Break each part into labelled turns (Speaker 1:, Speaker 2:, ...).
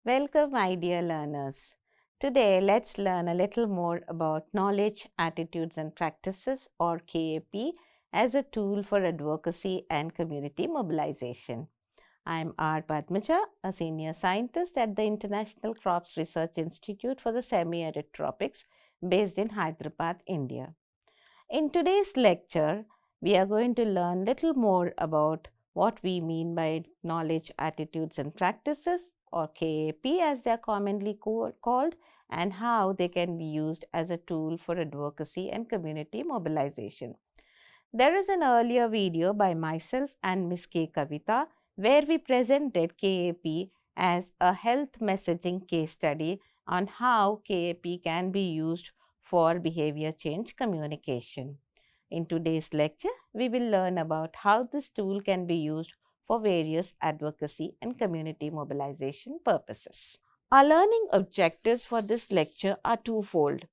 Speaker 1: Welcome, my dear learners. Today, let's learn a little more about knowledge, attitudes, and practices, or KAP, as a tool for advocacy and community mobilization. I'm R. Padmaja, a senior scientist at the International Crops Research Institute for the Semi Arid Tropics, based in Hyderabad, India. In today's lecture, we are going to learn little more about what we mean by knowledge, attitudes, and practices, or KAP as they are commonly called, and how they can be used as a tool for advocacy and community mobilization. There is an earlier video by myself and Ms. K. Kavita where we presented KAP as a health messaging case study on how KAP can be used for behavior change communication. In today's lecture, we will learn about how this tool can be used for various advocacy and community mobilization purposes. Our learning objectives for this lecture are twofold.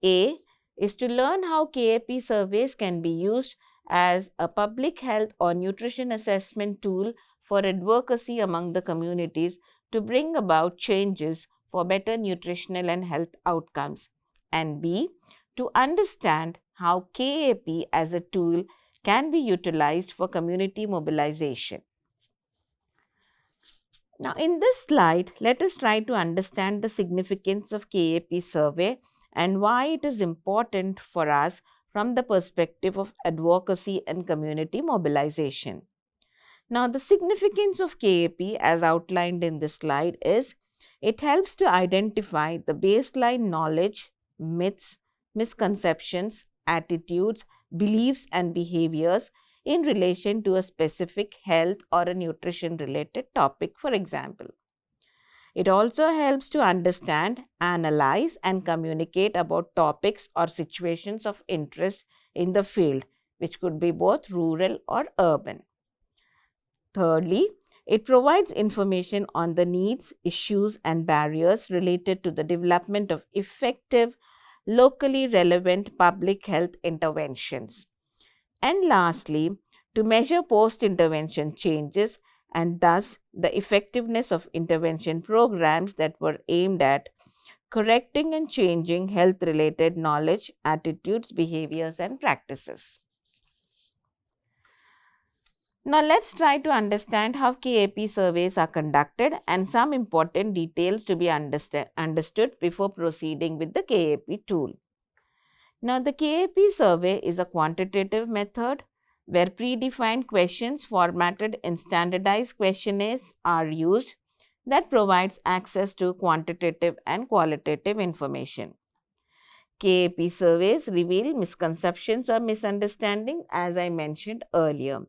Speaker 1: A is to learn how KAP surveys can be used as a public health or nutrition assessment tool for advocacy among the communities to bring about changes for better nutritional and health outcomes. And B, to understand how KAP as a tool can be utilized for community mobilization. Now, in this slide, let us try to understand the significance of KAP survey and why it is important for us from the perspective of advocacy and community mobilization. Now, the significance of KAP as outlined in this slide is it helps to identify the baseline knowledge, myths, misconceptions, attitudes, beliefs, and behaviors in relation to a specific health or a nutrition related topic, for example. It also helps to understand, analyze, and communicate about topics or situations of interest in the field, which could be both rural or urban. Thirdly, it provides information on the needs, issues, and barriers related to the development of effective, locally relevant public health interventions. And lastly, to measure post intervention changes and thus the effectiveness of intervention programs that were aimed at correcting and changing health related knowledge, attitudes, behaviors, and practices. Now, let's try to understand how KAP surveys are conducted and some important details to be understood before proceeding with the KAP tool. Now, the KAP survey is a quantitative method where predefined questions formatted in standardized questionnaires are used that provides access to quantitative and qualitative information. KAP surveys reveal misconceptions or misunderstanding, as I mentioned earlier.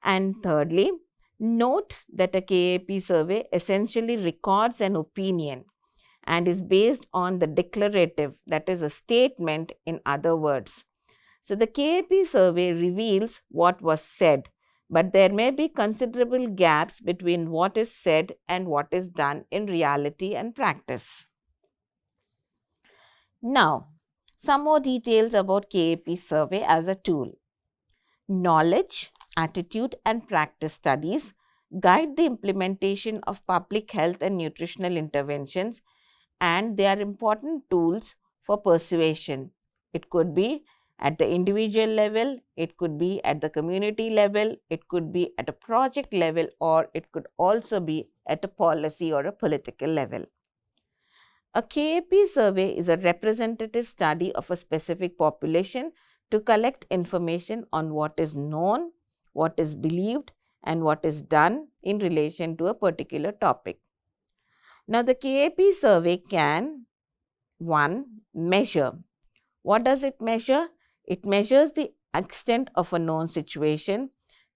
Speaker 1: And thirdly, note that a KAP survey essentially records an opinion and is based on the declarative, that is, a statement in other words. So, the KAP survey reveals what was said, but there may be considerable gaps between what is said and what is done in reality and practice. Now, some more details about KAP survey as a tool. Knowledge, attitude, and practice studies guide the implementation of public health and nutritional interventions, and they are important tools for persuasion. It could be at the individual level, it could be at the community level, it could be at a project level, or it could also be at a policy or a political level. A KAP survey is a representative study of a specific population to collect information on what is known, what is believed, and what is done in relation to a particular topic. Now, the KAP survey can 1. Measure. What does it measure? It measures the extent of a known situation,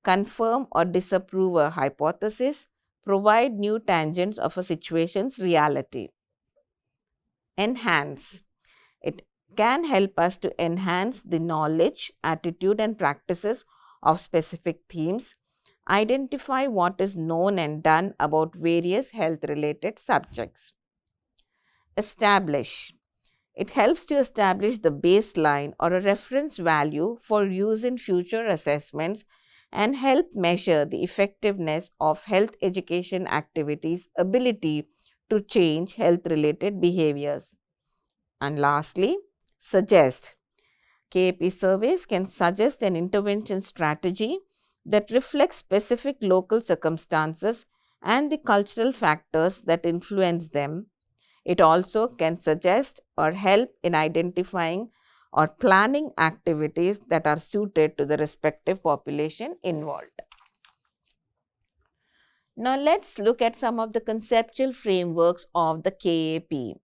Speaker 1: confirm or disapprove a hypothesis, provide new tangents of a situation's reality. Enhance. It can help us to enhance the knowledge, attitude, and practices of specific themes, identify what is known and done about various health related subjects. Establish. It helps to establish the baseline or a reference value for use in future assessments and help measure the effectiveness of health education activities' ability to change health-related behaviors. And lastly, suggest. KAP surveys can suggest an intervention strategy that reflects specific local circumstances and the cultural factors that influence them. It also can suggest or help in identifying or planning activities that are suited to the respective population involved. Now, let's look at some of the conceptual frameworks of the KAP.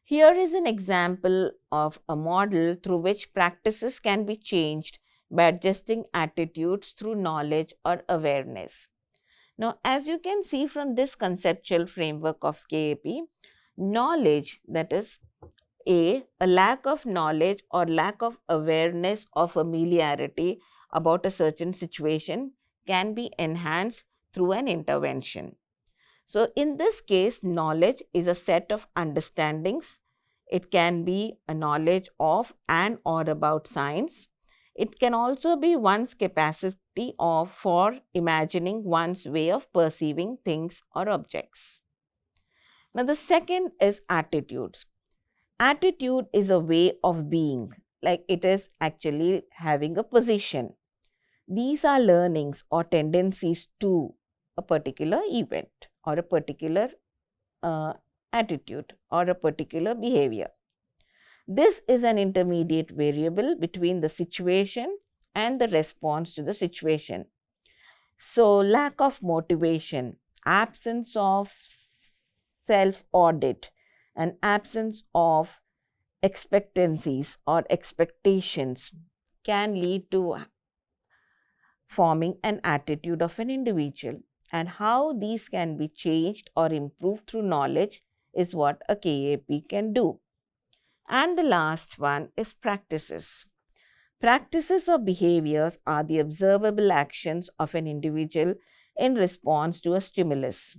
Speaker 1: Here is an example of a model through which practices can be changed by adjusting attitudes through knowledge or awareness. Now, as you can see from this conceptual framework of KAP, knowledge, that is a lack of knowledge or lack of awareness or familiarity about a certain situation can be enhanced through an intervention. So, in this case, knowledge is a set of understandings. It can be a knowledge of and or about science. It can also be one's capacity for imagining one's way of perceiving things or objects. Now, the second is attitudes. Attitude is a way of being, like it is actually having a position. These are learnings or tendencies to a particular event or a particular attitude or a particular behavior. This is an intermediate variable between the situation and the response to the situation. So, lack of motivation, absence of self audit, and absence of expectancies or expectations can lead to forming an attitude of an individual. And how these can be changed or improved through knowledge is what a KAP can do. And the last one is practices. Practices or behaviors are the observable actions of an individual in response to a stimulus.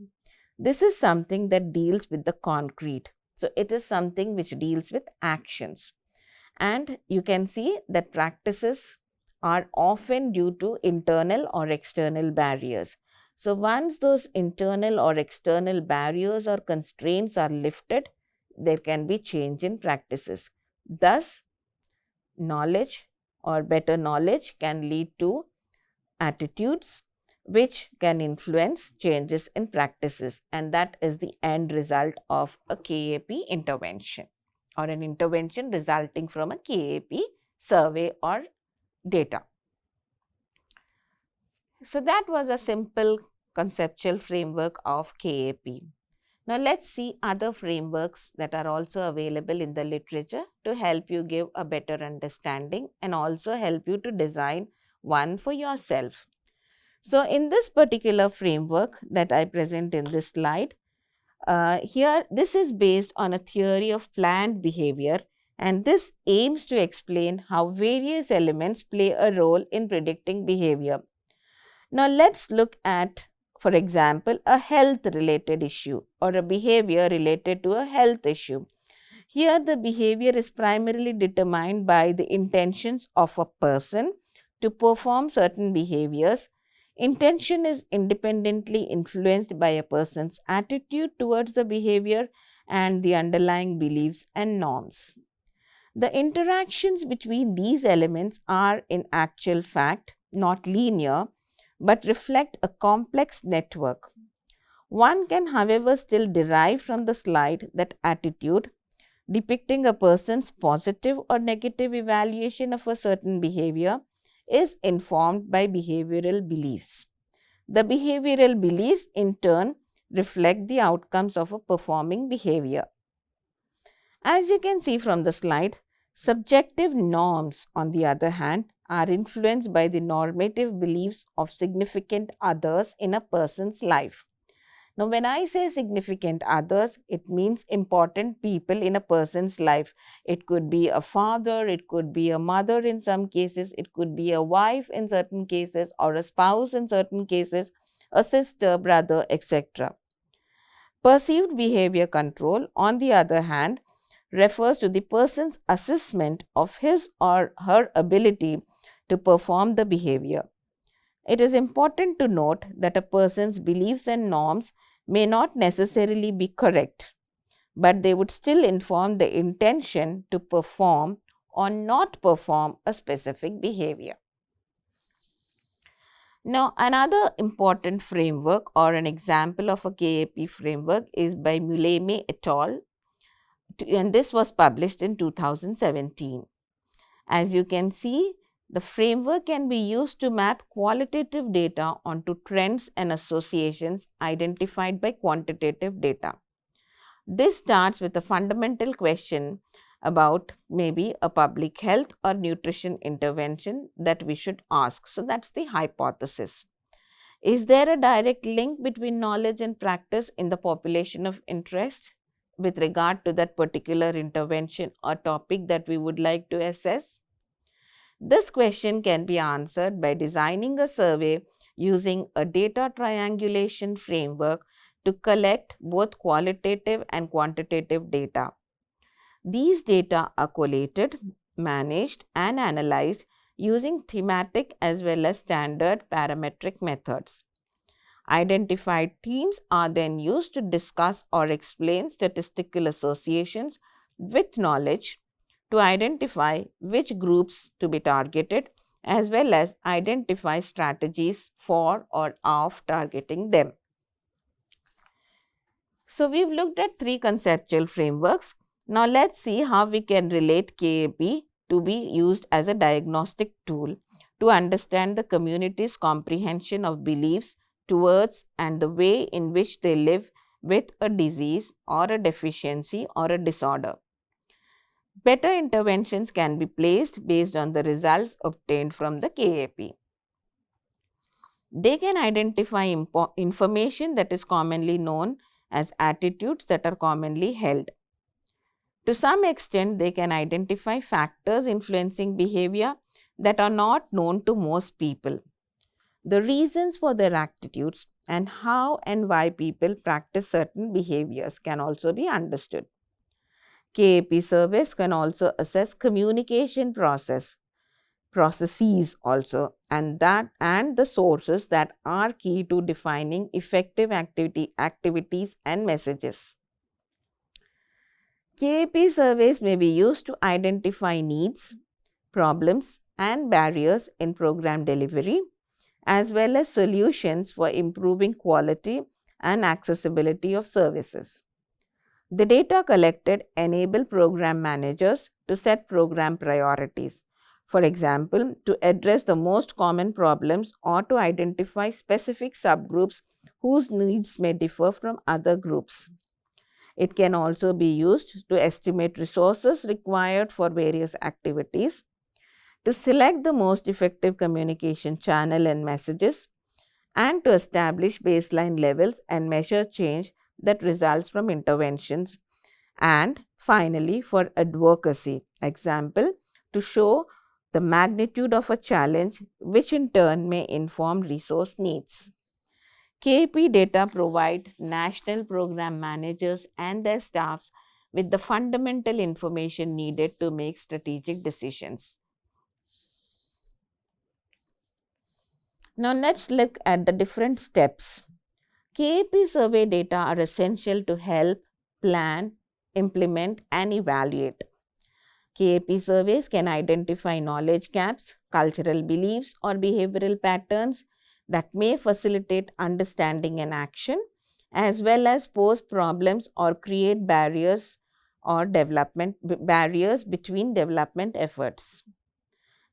Speaker 1: This is something that deals with the concrete. So, it is something which deals with actions. And you can see that practices are often due to internal or external barriers. So, once those internal or external barriers or constraints are lifted, there can be change in practices. Thus, knowledge or better knowledge can lead to attitudes which can influence changes in practices, and that is the end result of a KAP intervention or an intervention resulting from a KAP survey or data. So, that was a simple conceptual framework of KAP. Now, let's see other frameworks that are also available in the literature to help you give a better understanding and also help you to design one for yourself. So, in this particular framework that I present in this slide, this is based on a theory of planned behavior, and this aims to explain how various elements play a role in predicting behavior. Now, let's look at, for example, a health related issue or a behavior related to a health issue. Here, the behavior is primarily determined by the intentions of a person to perform certain behaviors. Intention is independently influenced by a person's attitude towards the behavior and the underlying beliefs and norms. The interactions between these elements are in actual fact not linear, but reflect a complex network. One can, however, still derive from the slide that attitude, depicting a person's positive or negative evaluation of a certain behavior, is informed by behavioral beliefs. The behavioral beliefs, in turn, reflect the outcomes of a performing behavior. As you can see from the slide, subjective norms, on the other hand, are influenced by the normative beliefs of significant others in a person's life. Now, when I say significant others, it means important people in a person's life. It could be a father, it could be a mother in some cases, it could be a wife in certain cases, or a spouse in certain cases, a sister, brother, etc. Perceived behavior control, on the other hand, refers to the person's assessment of his or her ability to perform the behavior. It is important to note that a person's beliefs and norms may not necessarily be correct, but they would still inform the intention to perform or not perform a specific behavior. Now, another important framework or an example of a KAP framework is by Muleme et al. And this was published in 2017. As you can see, the framework can be used to map qualitative data onto trends and associations identified by quantitative data. This starts with a fundamental question about maybe a public health or nutrition intervention that we should ask. So, that's the hypothesis. Is there a direct link between knowledge and practice in the population of interest with regard to that particular intervention or topic that we would like to assess? This question can be answered by designing a survey using a data triangulation framework to collect both qualitative and quantitative data. These data are collated, managed, and analyzed using thematic as well as standard parametric methods. Identified themes are then used to discuss or explain statistical associations with knowledge to identify which groups to be targeted as well as identify strategies for or of targeting them. So, we have looked at three conceptual frameworks. Now, let us see how we can relate KAP to be used as a diagnostic tool to understand the community's comprehension of beliefs towards and the way in which they live with a disease or a deficiency or a disorder. Better interventions can be placed based on the results obtained from the KAP. They can identify information that is commonly known as attitudes that are commonly held. To some extent, they can identify factors influencing behavior that are not known to most people. The reasons for their attitudes and how and why people practice certain behaviors can also be understood. KAP surveys can also assess communication processes also and the sources that are key to defining effective activities and messages. KAP surveys may be used to identify needs, problems and barriers in program delivery as well as solutions for improving quality and accessibility of services. The data collected enable program managers to set program priorities. For example, to address the most common problems or to identify specific subgroups whose needs may differ from other groups. It can also be used to estimate resources required for various activities, to select the most effective communication channel and messages, and to establish baseline levels and measure change that results from interventions, and finally for advocacy, example, to show the magnitude of a challenge which in turn may inform resource needs. KAP data provide national program managers and their staffs with the fundamental information needed to make strategic decisions. Now, let us look at the different steps. KAP survey data are essential to help plan, implement and evaluate. KAP surveys can identify knowledge gaps, cultural beliefs or behavioral patterns that may facilitate understanding and action as well as pose problems or create barriers between development efforts.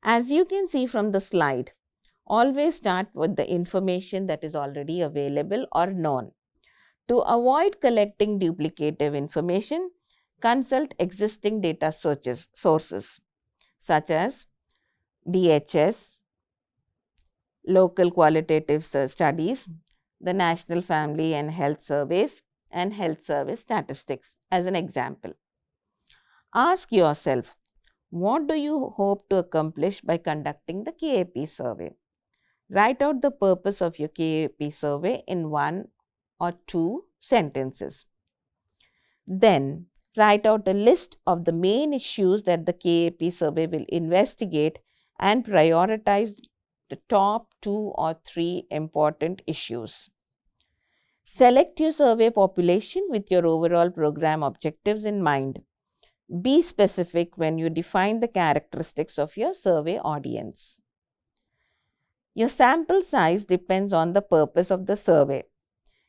Speaker 1: As you can see from the slide, always start with the information that is already available or known. To avoid collecting duplicative information, consult existing data sources such as DHS, local qualitative studies, the National Family and Health Surveys and health service statistics as an example. Ask yourself, what do you hope to accomplish by conducting the KAP survey? Write out the purpose of your KAP survey in 1 or 2 sentences. Then, write out a list of the main issues that the KAP survey will investigate and prioritize the top 2 or 3 important issues. Select your survey population with your overall program objectives in mind. Be specific when you define the characteristics of your survey audience. Your sample size depends on the purpose of the survey.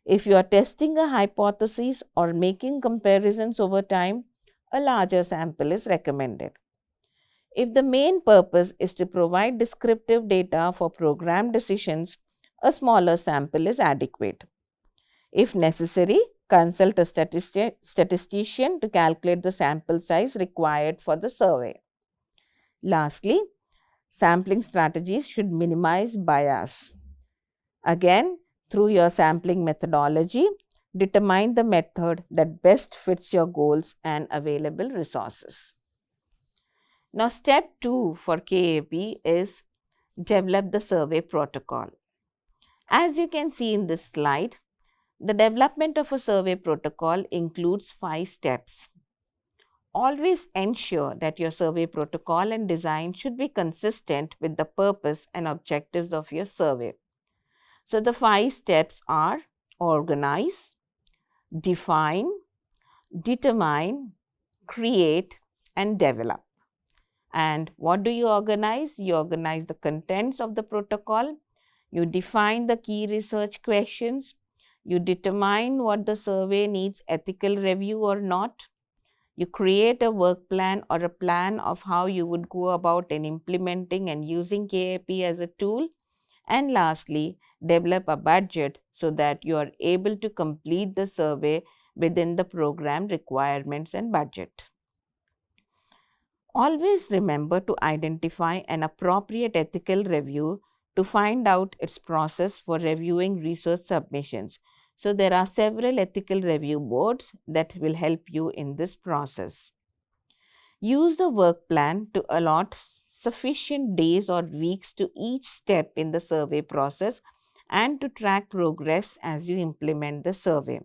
Speaker 1: If you are testing a hypothesis or making comparisons over time, a larger sample is recommended. If the main purpose is to provide descriptive data for program decisions, a smaller sample is adequate. If necessary, consult a statistician to calculate the sample size required for the survey. Lastly, sampling strategies should minimize bias. Again, through your sampling methodology, determine the method that best fits your goals and available resources. Now, step 2 for KAP is develop the survey protocol. As you can see in this slide, the development of a survey protocol includes 5 steps. Always ensure that your survey protocol and design should be consistent with the purpose and objectives of your survey. So, the 5 steps are organize, define, determine, create, and develop. And what do you organize? You organize the contents of the protocol, you define the key research questions, you determine what the survey needs ethical review or not, you create a work plan or a plan of how you would go about in implementing and using KAP as a tool, and lastly, develop a budget so that you are able to complete the survey within the program requirements and budget. Always remember to identify an appropriate ethical review to find out its process for reviewing research submissions. So, there are several ethical review boards that will help you in this process. Use the work plan to allot sufficient days or weeks to each step in the survey process and to track progress as you implement the survey.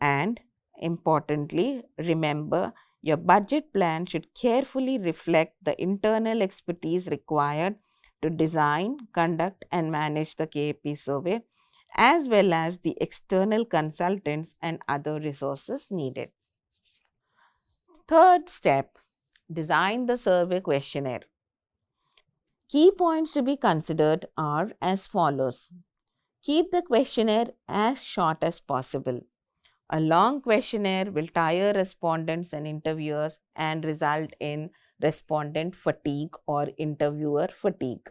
Speaker 1: And importantly, remember your budget plan should carefully reflect the internal expertise required to design, conduct, and manage the KAP survey, as well as the external consultants and other resources needed. Third step, design the survey questionnaire. Key points to be considered are as follows. Keep the questionnaire as short as possible. A long questionnaire will tire respondents and interviewers and result in respondent fatigue or interviewer fatigue.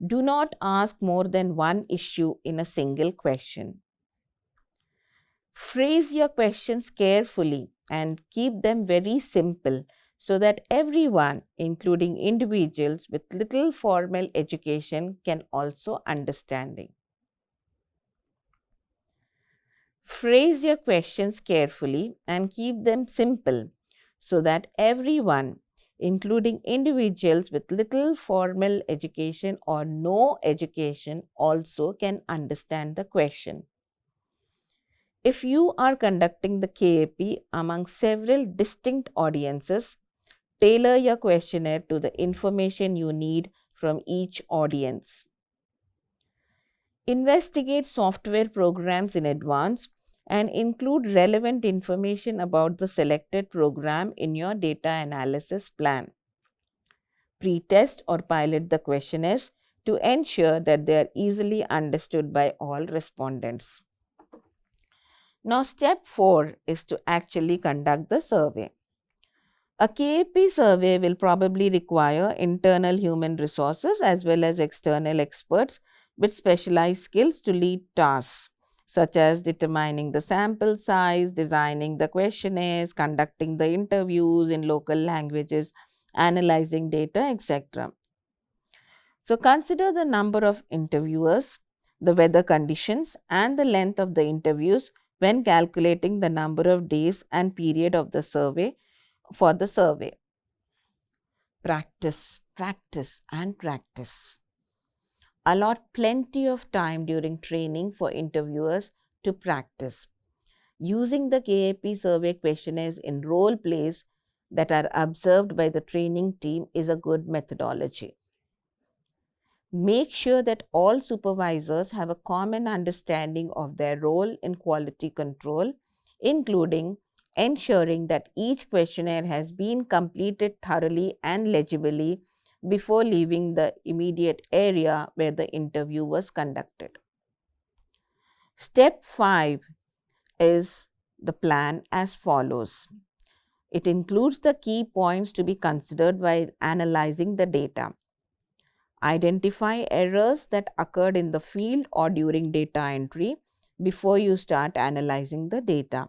Speaker 1: Do not ask more than one issue in a single question. Phrase your questions carefully and keep them very simple so that everyone, including individuals with little formal education, can also understand it. Phrase your questions carefully and keep them simple so that everyone, including individuals with little formal education or no education, also can understand the question. If you are conducting the KAP among several distinct audiences, tailor your questionnaire to the information you need from each audience. Investigate software programs in advance and include relevant information about the selected program in your data analysis plan. Pre-test or pilot the questionnaires to ensure that they are easily understood by all respondents. Now, step 4 is to actually conduct the survey. A KAP survey will probably require internal human resources as well as external experts with specialized skills to lead tasks such as determining the sample size, designing the questionnaires, conducting the interviews in local languages, analyzing data, etc. So, consider the number of interviewers, the weather conditions, and the length of the interviews when calculating the number of days and period of the survey for the survey. Practice, practice, and practice. Allot plenty of time during training for interviewers to practice. Using the KAP survey questionnaires in role plays that are observed by the training team is a good methodology. Make sure that all supervisors have a common understanding of their role in quality control, including ensuring that each questionnaire has been completed thoroughly and legibly before leaving the immediate area where the interview was conducted. Step 5 is the plan as follows. It includes the key points to be considered while analyzing the data. Identify errors that occurred in the field or during data entry before you start analyzing the data.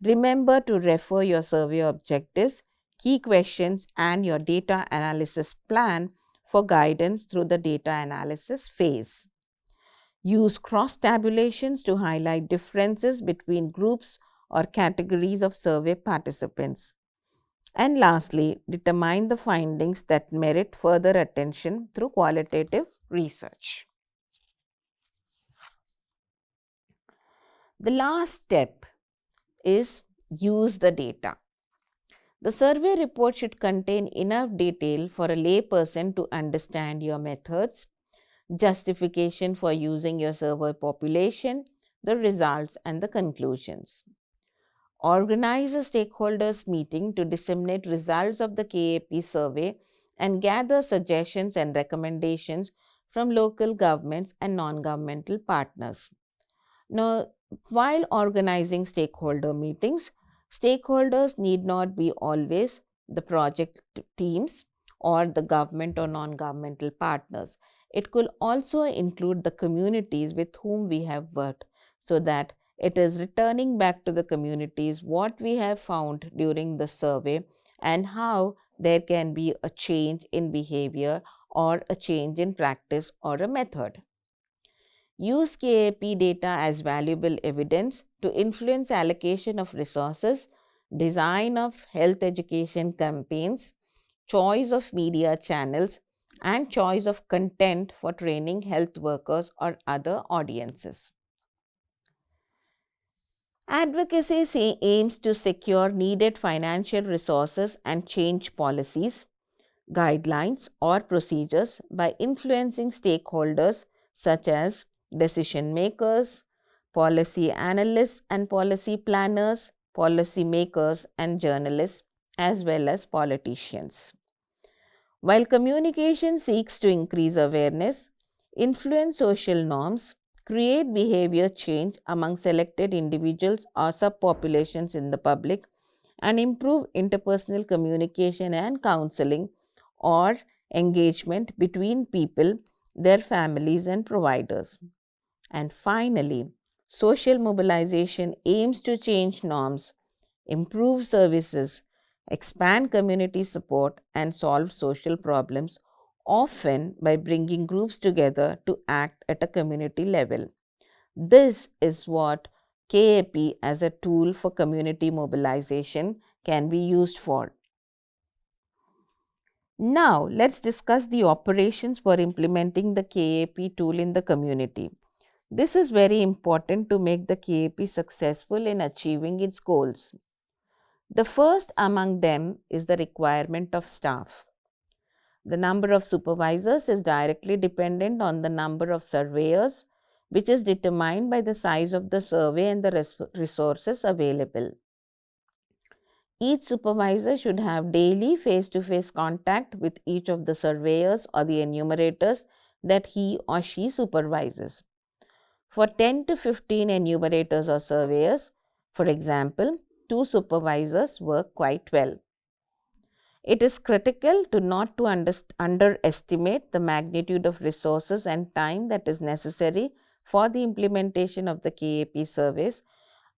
Speaker 1: Remember to refer your survey objectives, key questions, and your data analysis plan for guidance through the data analysis phase. Use cross tabulations to highlight differences between groups or categories of survey participants. And lastly, determine the findings that merit further attention through qualitative research. The last step is use the data. The survey report should contain enough detail for a layperson to understand your methods, justification for using your survey population, the results, and the conclusions. Organize a stakeholders meeting to disseminate results of the KAP survey and gather suggestions and recommendations from local governments and non-governmental partners. Now, while organizing stakeholder meetings, stakeholders need not be always the project teams or the government or non-governmental partners. It could also include the communities with whom we have worked, so that it is returning back to the communities what we have found during the survey and how there can be a change in behavior or a change in practice or a method. Use KAP data as valuable evidence to influence allocation of resources, design of health education campaigns, choice of media channels, and choice of content for training health workers or other audiences. Advocacy aims to secure needed financial resources and change policies, guidelines, or procedures by influencing stakeholders such as decision makers, policy analysts and policy planners, policy makers and journalists, as well as politicians. While communication seeks to increase awareness, influence social norms, create behavior change among selected individuals or subpopulations in the public, and improve interpersonal communication and counseling or engagement between people, their families, and providers. And finally, social mobilization aims to change norms, improve services, expand community support, and solve social problems, often by bringing groups together to act at a community level. This is what KAP as a tool for community mobilization can be used for. Now, let's discuss the operations for implementing the KAP tool in the community. This is very important to make the KAP successful in achieving its goals. The first among them is the requirement of staff. The number of supervisors is directly dependent on the number of surveyors, which is determined by the size of the survey and the resources available. Each supervisor should have daily face-to-face contact with each of the surveyors or the enumerators that he or she supervises. For 10 to 15 enumerators or surveyors, for example, 2 supervisors work quite well. It is critical to not to underestimate the magnitude of resources and time that is necessary for the implementation of the KAP surveys.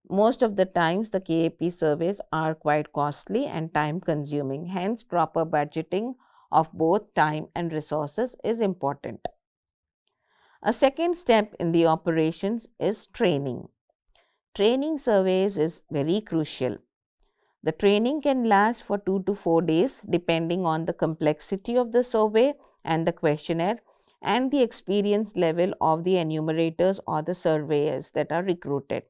Speaker 1: Most of the times, the KAP surveys are quite costly and time consuming. Hence, proper budgeting of both time and resources is important. A second step in the operations is training. Training surveys is very crucial. The training can last for 2 to 4 days depending on the complexity of the survey and the questionnaire and the experience level of the enumerators or the surveyors that are recruited.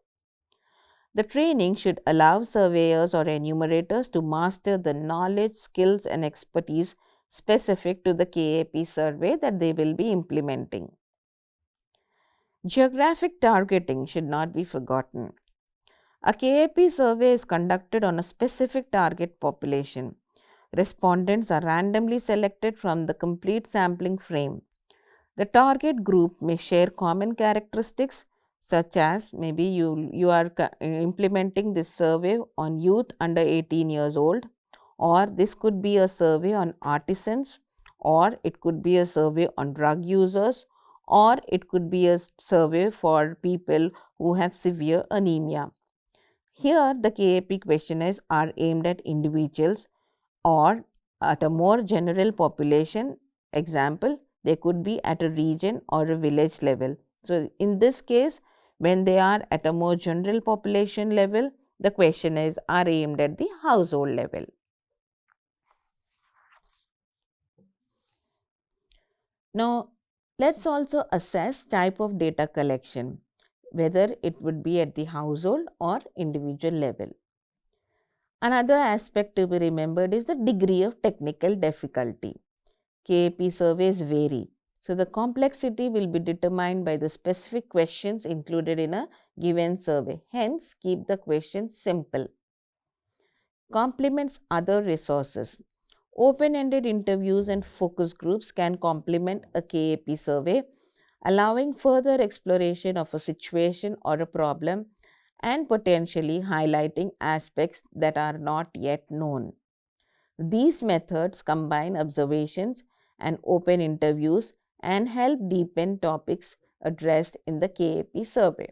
Speaker 1: The training should allow surveyors or enumerators to master the knowledge, skills, and expertise specific to the KAP survey that they will be implementing. Geographic targeting should not be forgotten. A KAP survey is conducted on a specific target population. Respondents are randomly selected from the complete sampling frame. The target group may share common characteristics such as maybe you are implementing this survey on youth under 18 years old, or this could be a survey on artisans, or it could be a survey on drug users, or it could be a survey for people who have severe anemia. Here the KAP questionnaires are aimed at individuals or at a more general population. Example, they could be at a region or a village level. So, in this case, when they are at a more general population level, the questionnaires are aimed at the household level. Now, let's also assess type of data collection, whether it would be at the household or individual level. Another aspect to be remembered is the degree of technical difficulty. KAP surveys vary, so the complexity will be determined by the specific questions included in a given survey. Hence, keep the questions simple. Complements other resources. Open-ended interviews and focus groups can complement a KAP survey, allowing further exploration of a situation or a problem and potentially highlighting aspects that are not yet known. These methods combine observations and open interviews and help deepen topics addressed in the KAP survey.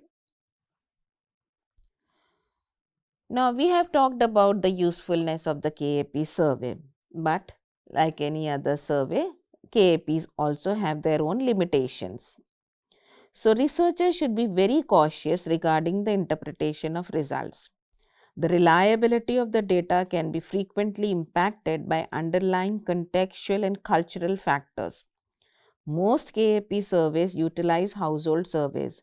Speaker 1: Now, we have talked about the usefulness of the KAP survey, but like any other survey, KAPs also have their own limitations. So, researchers should be very cautious regarding the interpretation of results. The reliability of the data can be frequently impacted by underlying contextual and cultural factors. Most KAP surveys utilize household surveys.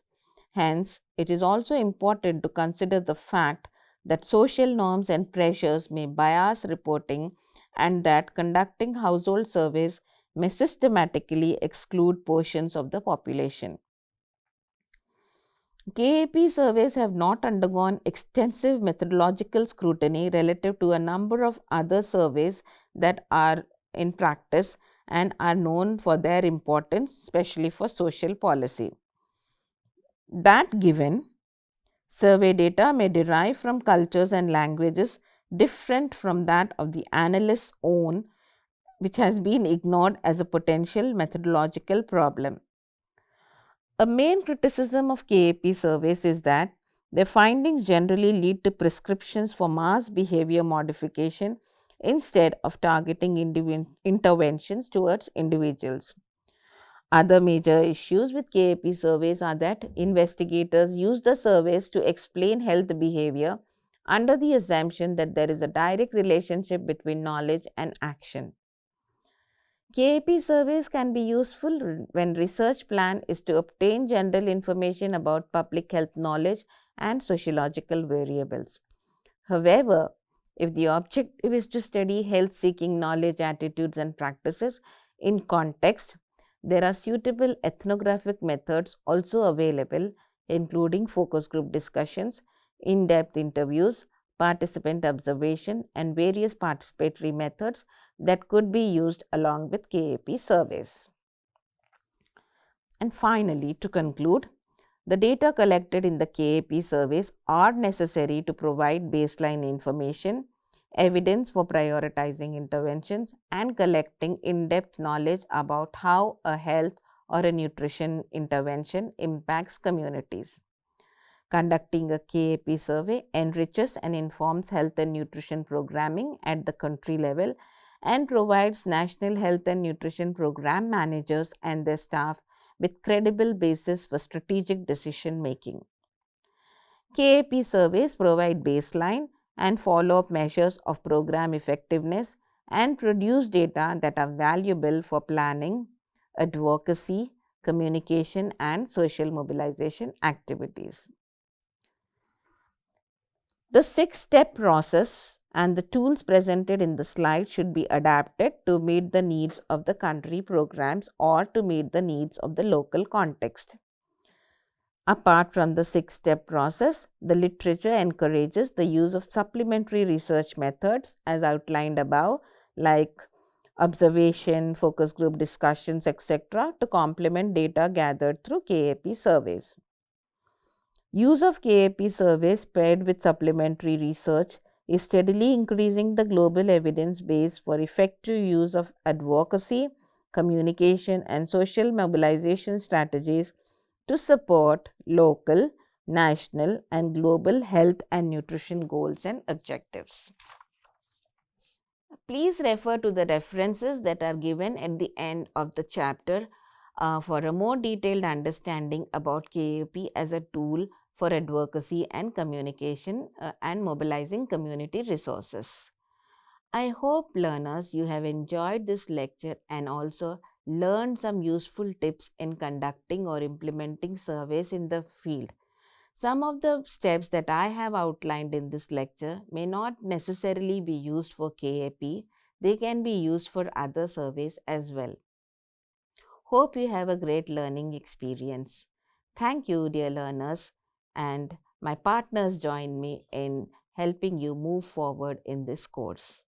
Speaker 1: Hence, it is also important to consider the fact that social norms and pressures may bias reporting and that conducting household surveys may systematically exclude portions of the population. KAP surveys have not undergone extensive methodological scrutiny relative to a number of other surveys that are in practice and are known for their importance, especially for social policy. That given, survey data may derive from cultures and languages different from that of the analyst's own, which has been ignored as a potential methodological problem. A main criticism of KAP surveys is that their findings generally lead to prescriptions for mass behavior modification instead of targeting interventions towards individuals. Other major issues with KAP surveys are that investigators use the surveys to explain health behavior under the assumption that there is a direct relationship between knowledge and action. KAP surveys can be useful when research plan is to obtain general information about public health knowledge and sociological variables. However, if the objective is to study health-seeking knowledge, attitudes and practices in context, there are suitable ethnographic methods also available, including focus group discussions, in-depth interviews, participant observation and various participatory methods that could be used along with KAP surveys. And finally, to conclude, the data collected in the KAP surveys are necessary to provide baseline information, evidence for prioritizing interventions, and collecting in-depth knowledge about how a health or a nutrition intervention impacts communities. Conducting a KAP survey enriches and informs health and nutrition programming at the country level and provides national health and nutrition program managers and their staff with credible basis for strategic decision making. KAP surveys provide baseline and follow-up measures of program effectiveness and produce data that are valuable for planning, advocacy, communication and social mobilization activities. The 6-step process and the tools presented in the slide should be adapted to meet the needs of the country programs or to meet the needs of the local context. Apart from the 6-step process, the literature encourages the use of supplementary research methods as outlined above, like observation, focus group discussions, etc., to complement data gathered through KAP surveys. Use of KAP surveys paired with supplementary research is steadily increasing the global evidence base for effective use of advocacy, communication, and social mobilization strategies to support local, national, and global health and nutrition goals and objectives. Please refer to the references that are given at the end of the chapter for a more detailed understanding about KAP as a tool for advocacy and communication and mobilizing community resources. I hope, learners, you have enjoyed this lecture and also learned some useful tips in conducting or implementing surveys in the field. Some of the steps that I have outlined in this lecture may not necessarily be used for KAP, they can be used for other surveys as well. Hope you have a great learning experience. Thank you, dear learners, and my partners join me in helping you move forward in this course.